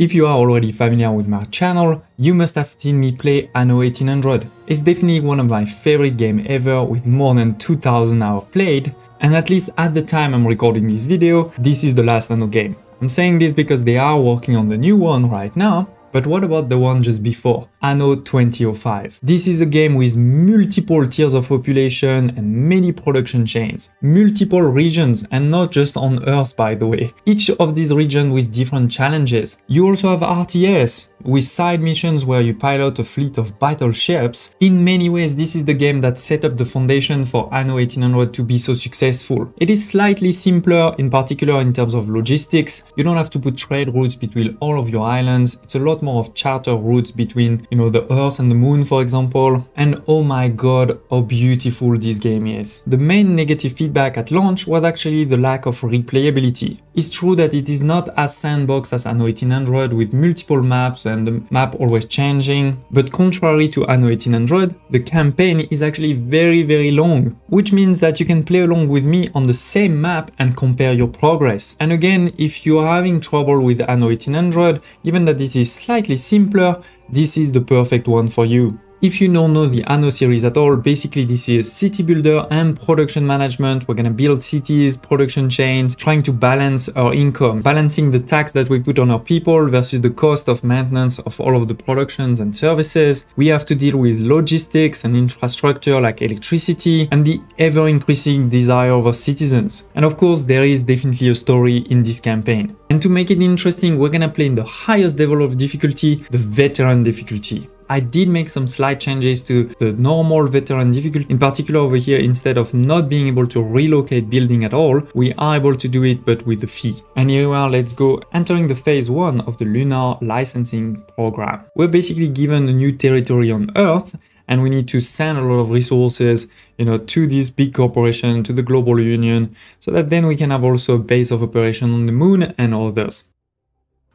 If you are already familiar with my channel, you must have seen me play Anno 1800. It's definitely one of my favorite games ever with more than 2000 hours played, and at least at the time I'm recording this video, this is the last Anno game. I'm saying this because they are working on the new one right now, but what about the one just before, Anno 2005? This is a game with multiple tiers of population and many production chains, multiple regions, and not just on Earth, by the way. Each of these regions with different challenges. You also have RTS, with side missions where you pilot a fleet of battleships. In many ways, this is the game that set up the foundation for Anno 1800 to be so successful. It is slightly simpler, in particular in terms of logistics. You don't have to put trade routes between all of your islands. It's a lot more of charter routes between, the Earth and the Moon, for example. And oh my god, how beautiful this game is. The main negative feedback at launch was actually the lack of replayability. It's true that it is not as sandbox as Anno 1800 with multiple maps and the map always changing, but contrary to Anno 1800, the campaign is actually very long, which means that you can play along with me on the same map and compare your progress. And again, if you are having trouble with Anno 1800, given that this is slightly simpler, this is the perfect one for you. If you don't know the Anno series at all, basically this is city builder and production management. We're gonna build cities, production chains, trying to balance our income, balancing the tax that we put on our people versus the cost of maintenance of all of the productions and services. We have to deal with logistics and infrastructure like electricity and the ever-increasing desire of our citizens. And of course, there is definitely a story in this campaign. And to make it interesting, we're gonna play in the highest level of difficulty, the veteran difficulty. I did make some slight changes to the normal veteran difficulty. In particular over here, instead of not being able to relocate building at all, we are able to do it, but with a fee. And here we are, let's go entering the phase 1 of the lunar licensing program. We're basically given a new territory on Earth, and we need to send a lot of resources, to this big corporation, to the global union, so that then we can have also a base of operation on the moon and others.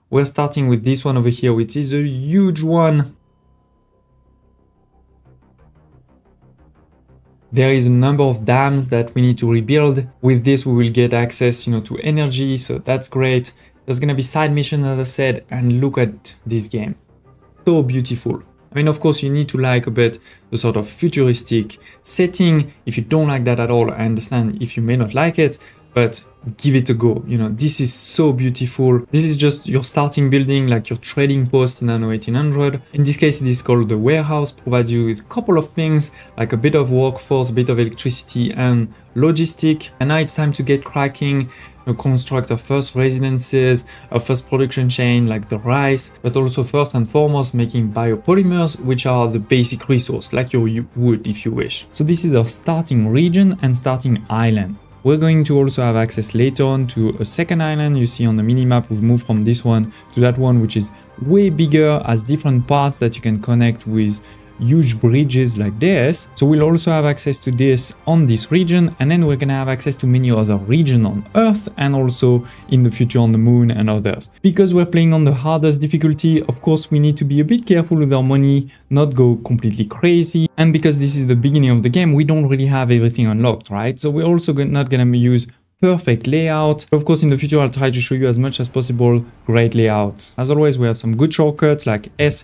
We're starting with this one over here, which is a huge one. There is a number of dams that we need to rebuild. With this, we will get access, to energy, so that's great. There's gonna be side missions, as I said, and look at this game. So beautiful. I mean, of course, you need to like a bit the sort of futuristic setting. If you don't like that at all, I understand if you may not like it, but give it a go. This is so beautiful. This is just your starting building, like your trading post in Anno 1800. In this case, it is called the warehouse, provide you with a couple of things, like a bit of workforce, a bit of electricity and logistic. And now it's time to get cracking, construct our first residences, our first production chain, like the rice, but also first and foremost, making biopolymers, which are the basic resource, like your wood, if you wish. So this is our starting region and starting island. We're going to also have access later on to a second island. You see on the minimap, we've moved from this one to that one, which is way bigger, has different parts that you can connect with huge bridges like this. So we'll also have access to this on this region, and then we're gonna have access to many other regions on Earth and also in the future on the moon and others. Because we're playing on the hardest difficulty, of course we need to be a bit careful with our money, not go completely crazy. And because this is the beginning of the game, we don't really have everything unlocked, right? So we're also not gonna use perfect layout. Of course, in the future, I'll try to show you as much as possible great layouts. As always, we have some good shortcuts like S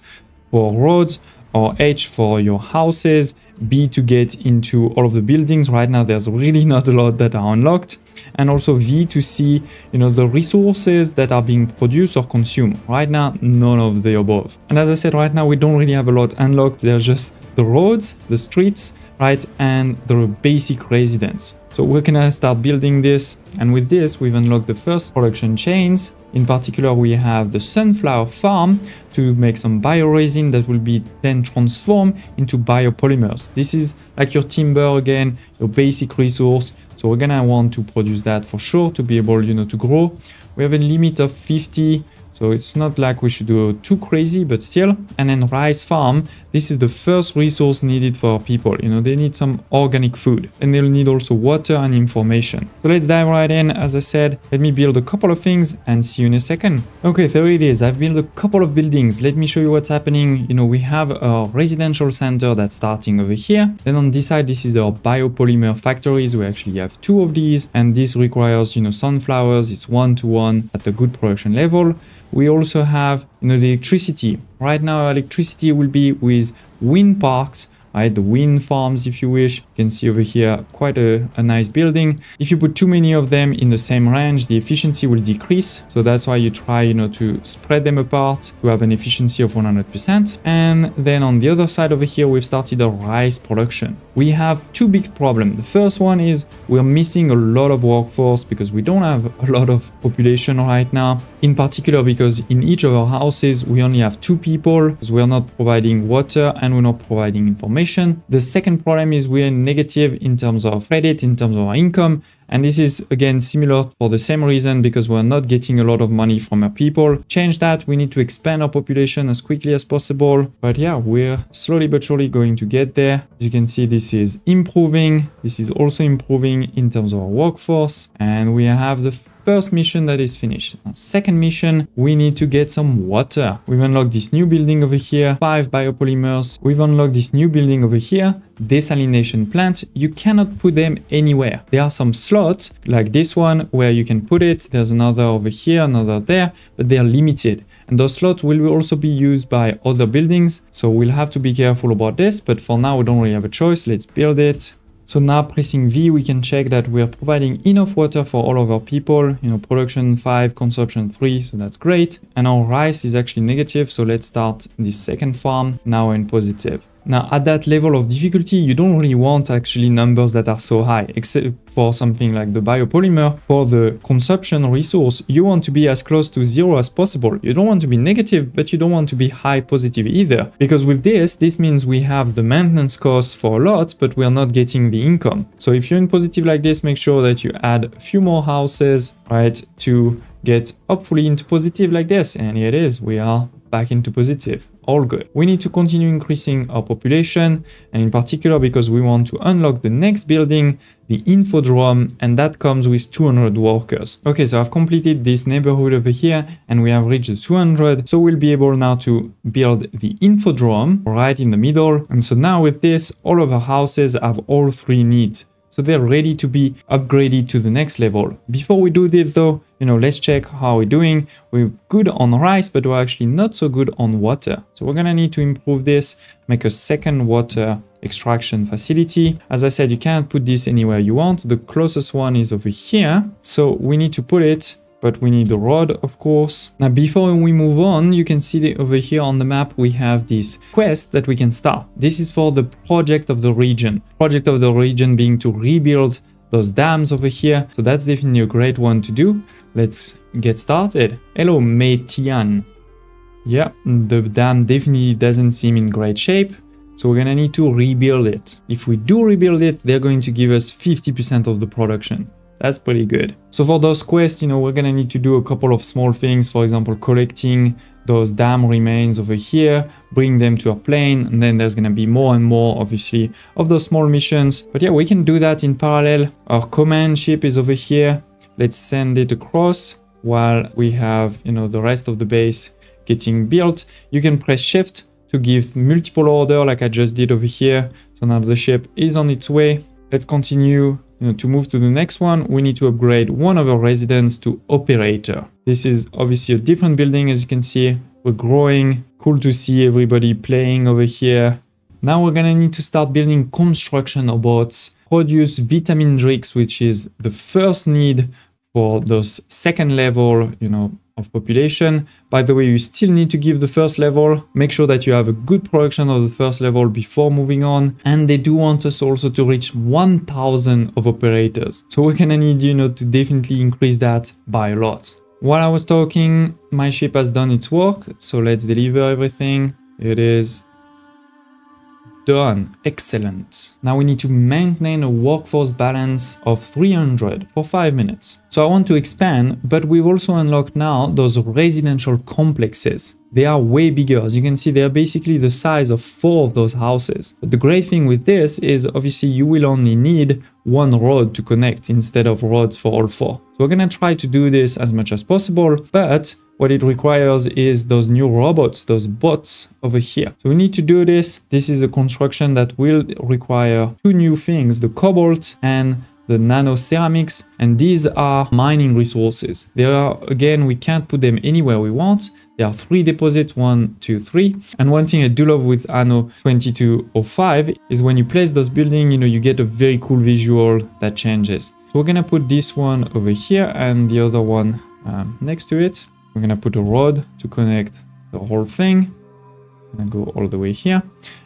for roads, or H for your houses, B to get into all of the buildings. Right now, there's really not a lot that are unlocked. And also V to see, the resources that are being produced or consumed. Right now, none of the above. And as I said, right now, we don't really have a lot unlocked. There's just the roads, the streets, right? And the basic residence. So we're gonna start building this. And with this, we've unlocked the first production chains. In particular, we have the sunflower farm to make some bioresin that will be then transformed into biopolymers. This is like your timber again, your basic resource. So we're gonna want to produce that for sure to be able, to grow. We have a limit of 50. So it's not like we should go too crazy, but still. And then rice farm, this is the first resource needed for our people. They need some organic food and they'll need also water and information. So let's dive right in. As I said, let me build a couple of things and see you in a second. Okay, so it is. I've built a couple of buildings. Let me show you what's happening. We have a residential center that's starting over here. Then on this side, this is our biopolymer factories. We actually have 2 of these, and this requires, sunflowers. It's 1-to-1 at a good production level. we also have, you know, the electricity. Right now, electricity will be with wind parks, right? The wind farms, if you wish. You can see over here quite a nice building. If you put too many of them in the same range, the efficiency will decrease. So that's why you try, you know, to spread them apart to have an efficiency of 100%. And then on the other side over here, we've started a rice production. We have two big problems. The first one is we're missing a lot of workforce because we don't have a lot of population right now. In particular, because in each of our houses, we only have 2 people because we're not providing water and we're not providing information. The second problem is we're negative in terms of credit, in terms of our income. And this is again similar for the same reason, because we're not getting a lot of money from our people. Change that, we need to expand our population as quickly as possible. But yeah, we're slowly but surely going to get there. As you can see, this is improving. This is also improving in terms of our workforce. And we have the first mission that is finished. Our second mission, we need to get some water. We've unlocked this new building over here, 5 biopolymers. We've unlocked this new building over here, desalination plant. You cannot put them anywhere. There are some slots like this one where you can put it. There's another over here, another there, but they are limited. And those slots will also be used by other buildings. So we'll have to be careful about this. But for now, we don't really have a choice. Let's build it. So now pressing V, we can check that we're providing enough water for all of our people. You know, production 5, consumption 3, so that's great. And our rice is actually negative, so let's start this second farm. Now we're in positive. Now at that level of difficulty, you don't really want actually numbers that are so high, except for something like the biopolymer. For the consumption resource, you want to be as close to 0 as possible. You don't want to be negative, but you don't want to be high positive either. Because with this means we have the maintenance costs for a lot, but we're not getting the income. So if you're in positive like this, make sure that you add a few more houses, right, to get hopefully into positive like this. And here it is, we are back into positive. All good. We need to continue increasing our population, and in particular because we want to unlock the next building, the infodrome, and that comes with 200 workers. Okay, so I've completed this neighborhood over here and we have reached the 200. So we'll be able now to build the infodrome right in the middle. And so now with this, all of our houses have all 3 needs. So they're ready to be upgraded to the next level. Before we do this though, you know, let's check how we're doing. We're good on rice, but we're actually not so good on water. So we're gonna need to improve this, make a second water extraction facility. As I said, you can't put this anywhere you want. The closest one is over here. So we need to put it, but we need the rod, of course. Now, before we move on, you can see that over here on the map, we have this quest that we can start. This is for the project of the region. Project of the region being to rebuild those dams over here. So that's definitely a great one to do. Let's get started. Hello, Meitian. Yeah, the dam definitely doesn't seem in great shape. So we're gonna need to rebuild it. If we do rebuild it, they're going to give us 50% of the production. That's pretty good. So for those quests, you know, we're gonna need to do a couple of small things. For example, collecting those dam remains over here, bring them to a plane, and then there's gonna be more and more, obviously, of those small missions. But yeah, we can do that in parallel. Our command ship is over here. Let's send it across while we have, you know, the rest of the base getting built. You can press Shift to give multiple order like I just did over here. So now the ship is on its way. Let's continue. You know, to move to the next one, we need to upgrade one of our residents to operator. This is obviously a different building, as you can see. We're growing. Cool to see everybody playing over here. Now we're gonna need to start building construction robots, produce vitamin drinks, which is the first need for those second level, you know, of population. By the way, you still need to give the first level. Make sure that you have a good production of the first level before moving on. And they do want us also to reach 1,000 of operators. So we're gonna need, you know, to definitely increase that by a lot. While I was talking, my ship has done its work. So let's deliver everything. It is done. Excellent. Now we need to maintain a workforce balance of 300 for 5 minutes. So I want to expand, but we've also unlocked now those residential complexes. They are way bigger. As you can see, they're basically the size of 4 of those houses. But the great thing with this is obviously you will only need 1 road to connect instead of roads for all 4. So we're gonna try to do this as much as possible, but what it requires is those new robots, those bots over here. So we need to do this. This is a construction that will require 2 new things, the cobalt and the nano ceramics, and these are mining resources. They are, again, we can't put them anywhere we want. There are 3 deposits, 1, 2, 3. And one thing I do love with Anno 2205 is when you place those buildings, you get a very cool visual that changes. So we're gonna put this one over here and the other one next to it. We're gonna put a rod to connect the whole thing. And go all the way here.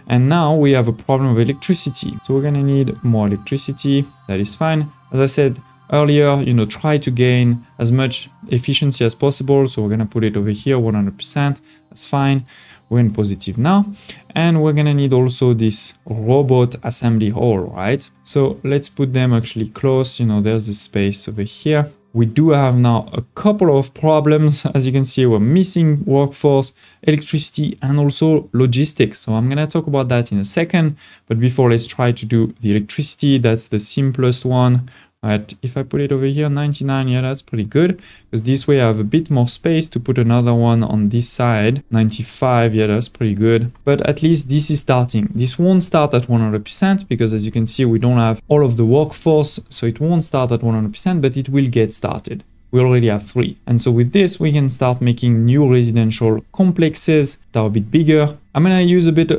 And now we have a problem of electricity. So we're gonna need more electricity. That is fine. As I said earlier, try to gain as much efficiency as possible. So we're gonna put it over here, 100%. That's fine. We're in positive now. And we're gonna need also this robot assembly hall, right? So let's put them actually close. There's the space over here. We do have now a couple of problems. As you can see, we're missing workforce, electricity, and also logistics. So I'm gonna talk about that in a second. But before, let's try to do the electricity. That's the simplest one. Right, if I put it over here, 99, yeah, that's pretty good. Because this way I have a bit more space to put another one on this side. 95, yeah, that's pretty good. But at least this is starting. This won't start at 100% because as you can see, we don't have all of the workforce. So it won't start at 100%, but it will get started. We already have 3. And so with this, we can start making new residential complexes that are a bit bigger. I'm going to use a bit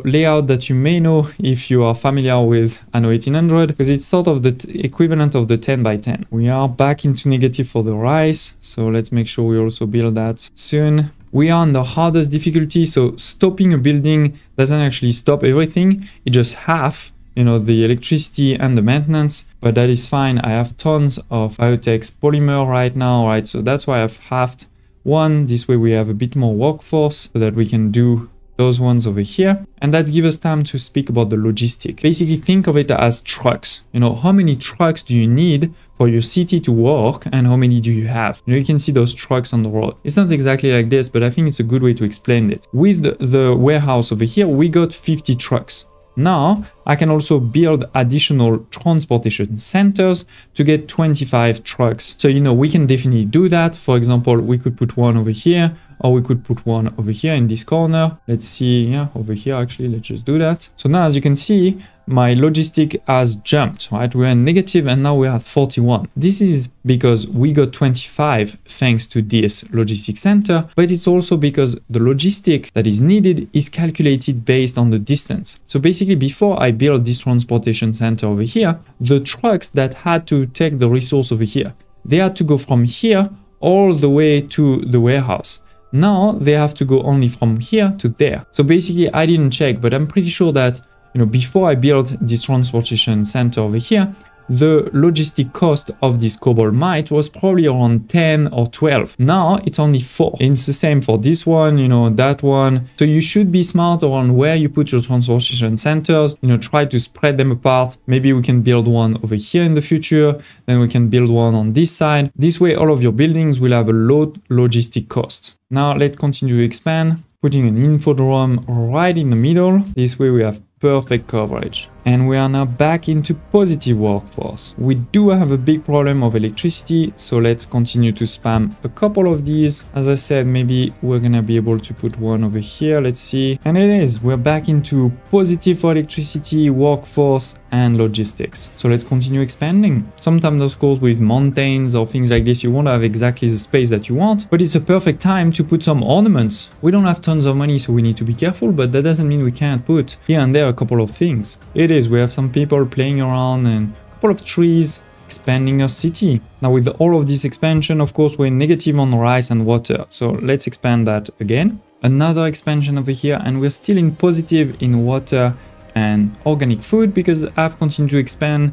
layout that you may know if you are familiar with Anno 1800, because it's sort of the equivalent of the 10 by 10. We are back into negative for the rise. So let's make sure we also build that soon. We are on the hardest difficulty. So stopping a building doesn't actually stop everything. It just half the electricity and the maintenance, but that is fine. I have tons of Biotech's polymer right now, right? So that's why I've halved one. This way we have a bit more workforce so that we can do those ones over here. And that gives us time to speak about the logistic. Basically, think of it as trucks. How many trucks do you need for your city to work and how many do you have? You can see those trucks on the road. It's not exactly like this, but I think it's a good way to explain it. With the warehouse over here, we got 50 trucks. Now, I can also build additional transportation centers to get 25 trucks. So, we can definitely do that. For example, we could put one over here, or we could put one over here in this corner. Let's see, yeah, over here, actually, let's just do that. So now, as you can see, my logistic has jumped, right? We're in negative and now we're at 41. This is because we got 25 thanks to this logistic center, but it's also because the logistic that is needed is calculated based on the distance. So basically, before I built this transportation center over here, the trucks that had to take the resource over here, they had to go from here all the way to the warehouse. Now they have to go only from here to there. So basically, I didn't check, but I'm pretty sure that before I built this transportation center over here, the logistic cost of this cobalt mite was probably around 10 or 12. Now it's only 4. It's the same for this one, that one. So you should be smart around where you put your transportation centers, try to spread them apart. Maybe we can build one over here in the future. Then we can build one on this side. This way, all of your buildings will have a low logistic cost. Now let's continue to expand, putting an infodrome right in the middle. This way we have perfect coverage. And we are now back into positive workforce. We do have a big problem of electricity, so let's continue to spam a couple of these. As I said, maybe we're gonna be able to put one over here. Let's see. And it is. We're back into positive for electricity, workforce, and logistics. So let's continue expanding. Sometimes, of course, with mountains or things like this, you won't have exactly the space that you want, but it's a perfect time to put some ornaments. We don't have tons of money, so we need to be careful, but that doesn't mean we can't put here and there a couple of things. It is. We have some people playing around and a couple of trees, expanding our city. Now with all of this expansion, of course, we're negative on rice and water. So let's expand that again. Another expansion over here, and we're still in positive in water and organic food because I've continued to expand.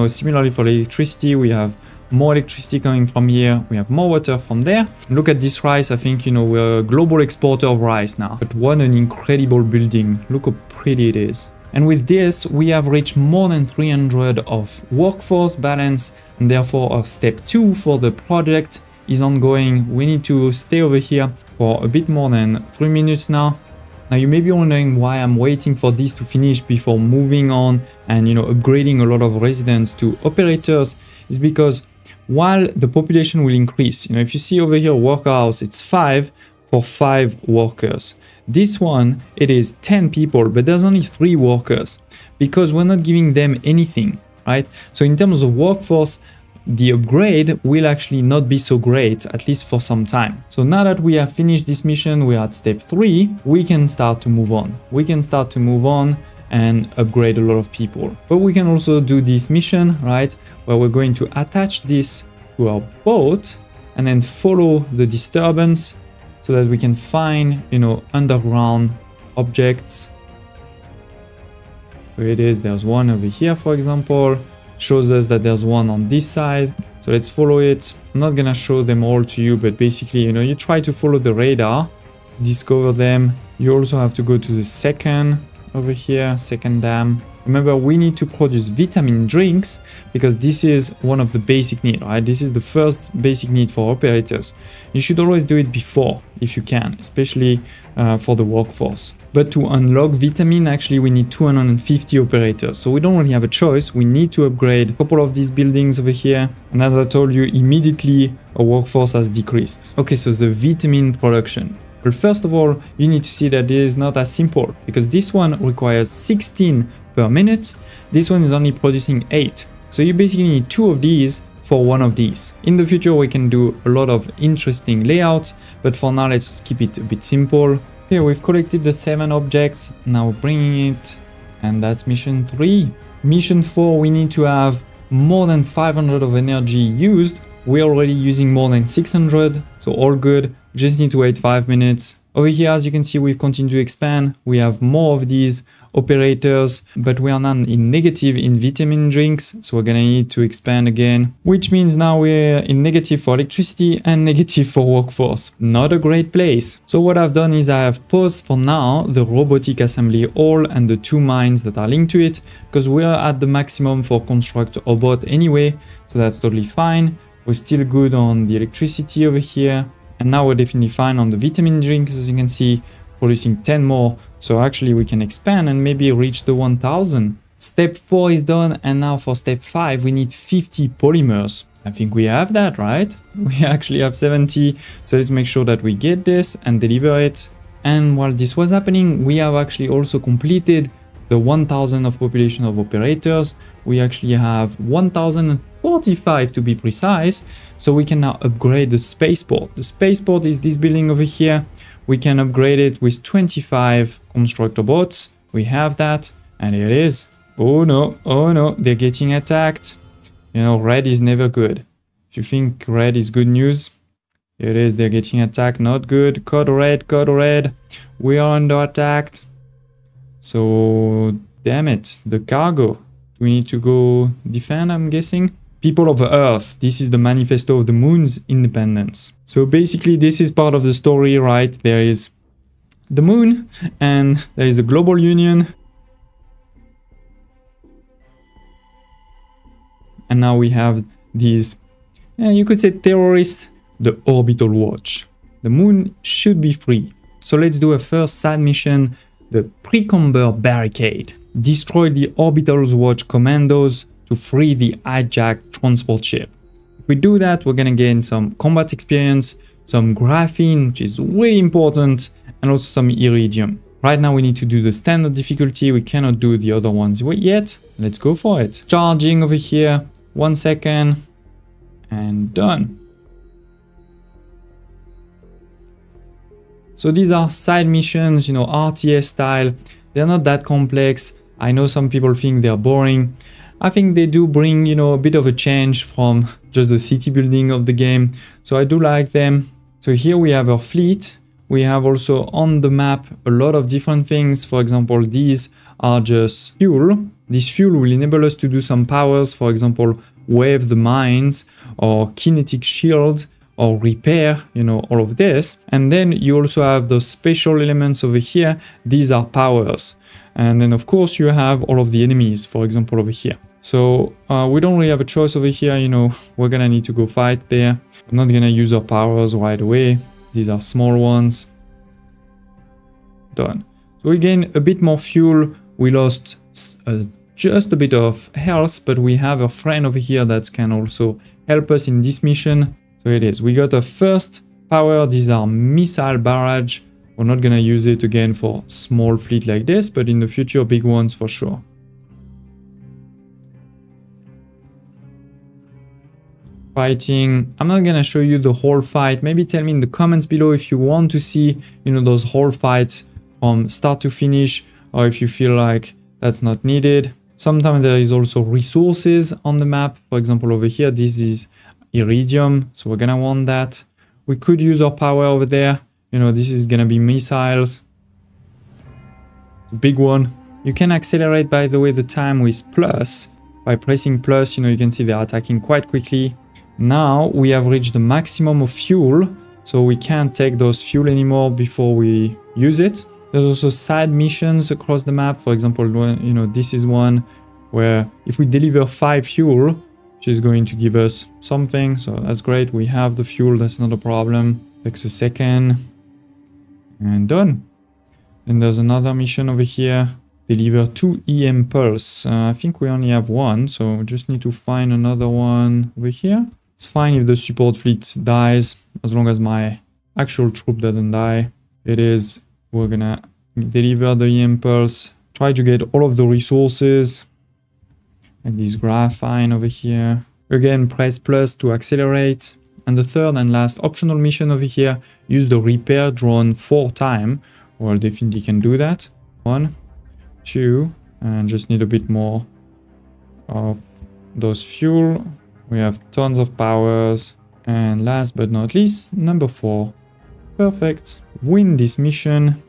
Similarly for electricity, we have more electricity coming from here, we have more water from there. Look at this rice. I think we're a global exporter of rice now. But what an incredible building. Look how pretty it is. And with this, we have reached more than 300 of workforce balance, and therefore our step 2 for the project is ongoing. We need to stay over here for a bit more than 3 minutes now. Now you may be wondering why I'm waiting for this to finish before moving on and upgrading a lot of residents to operators. Is because while the population will increase, if you see over here worker house, it's 5 for 5 workers. This one, it is 10 people, but there's only 3 workers because we're not giving them anything, right? So in terms of workforce, the upgrade will actually not be so great, at least for some time. So now that we have finished this mission, we are at step 3, we can start to move on. We can start to move on and upgrade a lot of people. But we can also do this mission, right, where we're going to attach this to our boat and then follow the disturbance so that we can find, you know, underground objects. So it is, there's one over here, for example. Shows us that there's one on this side, so let's follow it. I'm not gonna show them all to you, but basically, you know, you try to follow the radar to discover them. You also have to go to the second over here, second dam. Remember, we need to produce vitamin drinks because this is one of the basic needs, right? This is the first basic need for operators. You should always do it before if you can, especially for the workforce. But to unlock vitamin, actually, we need 250 operators. So we don't really have a choice. We need to upgrade a couple of these buildings over here. And as I told you, immediately our workforce has decreased. Okay, so the vitamin production. Well, first of all, you need to see that it is not as simple because this one requires 16 per minute. This one is only producing 8. So you basically need 2 of these for one of these. In the future, we can do a lot of interesting layouts, but for now, let's keep it a bit simple. Okay, we've collected the 7 objects, now bringing it, and that's mission 3. Mission 4, we need to have more than 500 of energy used. We're already using more than 600, so all good. Just need to wait 5 minutes. Over here, as you can see, we've continued to expand. We have more of these operators, but we are now in negative in vitamin drinks, so we're gonna need to expand again, which means now we're in negative for electricity and negative for workforce. Not a great place. So what I've done is I have paused for now the robotic assembly hall and the 2 mines that are linked to it, because we are at the maximum for construct a bot anyway, so that's totally fine. We're still good on the electricity over here, and now we're definitely fine on the vitamin drinks, as you can see, producing 10 more. So actually we can expand and maybe reach the 1000. Step 4 is done, and now for step 5 we need 50 polymers. I think we have that, right? We actually have 70, so let's make sure that we get this and deliver it. And while this was happening, we have actually also completed the 1000 of population of operators. We actually have 1045 to be precise, so we can now upgrade the spaceport. The spaceport is this building over here. We can upgrade it with 25 constructor bots. We have that, and here it is. Oh no, they're getting attacked. You know, red is never good. If you think red is good news, here it is, they're getting attacked, not good. Code red. We are under attack. So, damn it, the cargo. We need to go defend, I'm guessing. People of Earth, this is the manifesto of the moon's independence. So basically this is part of the story, right? There is the moon and there is the global union. And now we have these, you could say terrorists, the orbital watch. The moon should be free. So let's do a first side mission, the Precomber barricade. Destroy the orbital watch commandos to free the hijacked transport ship. If we do that, we're gonna gain some combat experience, some graphene, which is really important, and also some iridium. Right now we need to do the standard difficulty. We cannot do the other ones yet. Let's go for it. Charging over here, 1 second, and done. So these are side missions, you know, RTS style. They're not that complex. I know some people think they're boring. I think they do bring, you know, a bit of a change from just the city building of the game. So I do like them. So here we have our fleet. We have also on the map a lot of different things. For example, these are just fuel. This fuel will enable us to do some powers. For example, wave the mines or kinetic shield or repair, you know, all of this. And then you also have those special elements over here. These are powers. And then of course you have all of the enemies, for example, over here. So we don't really have a choice over here, you know, we're gonna need to go fight there. I'm not gonna use our powers right away. These are small ones. Done. So we gain a bit more fuel. We lost just a bit of health, but we have a friend over here that can also help us in this mission. So it is. We got a first power. These are missile barrage. We're not gonna use it again for small fleet like this, but in the future, big ones for sure. fighting. I'm not gonna show you the whole fight. Maybe tell me in the comments below if you want to see, you know, those whole fights from start to finish, or if you feel like that's not needed. Sometimes there is also resources on the map. For example, over here, this is iridium, so we're gonna want that. We could use our power over there. You know, this is gonna be missiles. Big one. You can accelerate, by the way, the time with plus. By pressing plus, you know, you can see they're attacking quite quickly. Now we have reached the maximum of fuel, so we can't take those fuel anymore before we use it. There's also side missions across the map. For example, you know, this is one where if we deliver 5 fuel, she's going to give us something. So that's great. We have the fuel. That's not a problem. Takes a second. And done. Then there's another mission over here. Deliver 2 EM pulse. I think we only have one. So we just need to find another one over here. It's fine if the support fleet dies, as long as my actual troop doesn't die. It is. We're gonna deliver the EM pulse. Try to get all of the resources. And this graphite over here. Again, press plus to accelerate. And the third and last optional mission over here, use the repair drone 4 times. Well, definitely can do that. 1, 2, and just need a bit more of those fuel. We have tons of powers. And last but not least, number 4. Perfect. Win this mission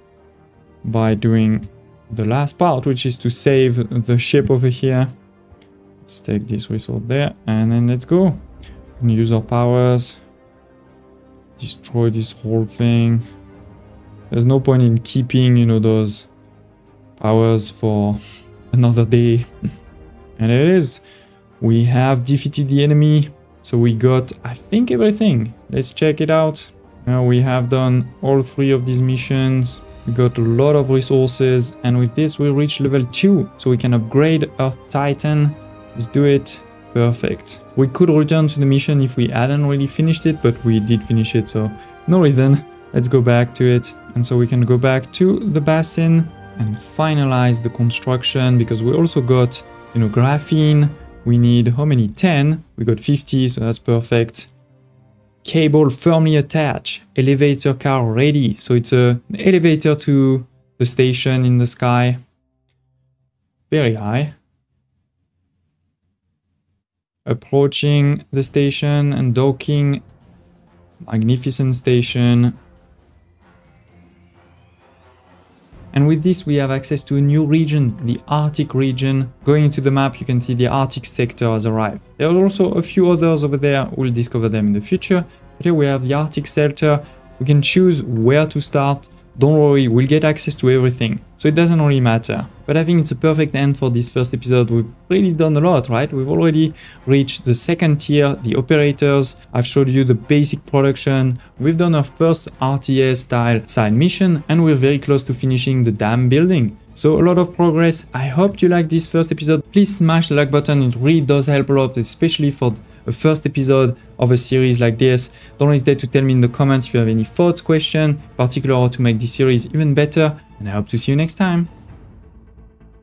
by doing the last part, which is to save the ship over here. Let's take this resource there, and then let's go. And use our powers. Destroy this whole thing. There's no point in keeping, you know, those powers for another day. And it is. We have defeated the enemy. So we got, I think, everything. Let's check it out. Now we have done all 3 of these missions. We got a lot of resources. And with this, we reach level 2. So we can upgrade our Titan. Let's do it. Perfect. We could return to the mission if we hadn't really finished it, but we did finish it, so no reason. Let's go back to it. And so we can go back to the basin and finalize the construction, because we also got, you know, graphene. We need how many? 10. We got 50, so that's perfect. Cable firmly attached. Elevator car ready. So it's an elevator to the station in the sky. Very high. Approaching the station and docking. Magnificent station. And with this, we have access to a new region, the Arctic region. Going into the map, you can see the Arctic sector has arrived. There are also a few others over there. We'll discover them in the future. But here we have the Arctic sector. We can choose where to start. Don't worry, we'll get access to everything. So it doesn't really matter. But I think it's a perfect end for this first episode. We've really done a lot, right? We've already reached the second tier, the operators. I've showed you the basic production. We've done our first RTS style side mission, and we're very close to finishing the dam building. So a lot of progress. I hope you liked this first episode. Please smash the like button. It really does help a lot, especially for a first episode of a series like this. Don't hesitate to tell me in the comments if you have any thoughts, questions, particularly how to make this series even better. And I hope to see you next time.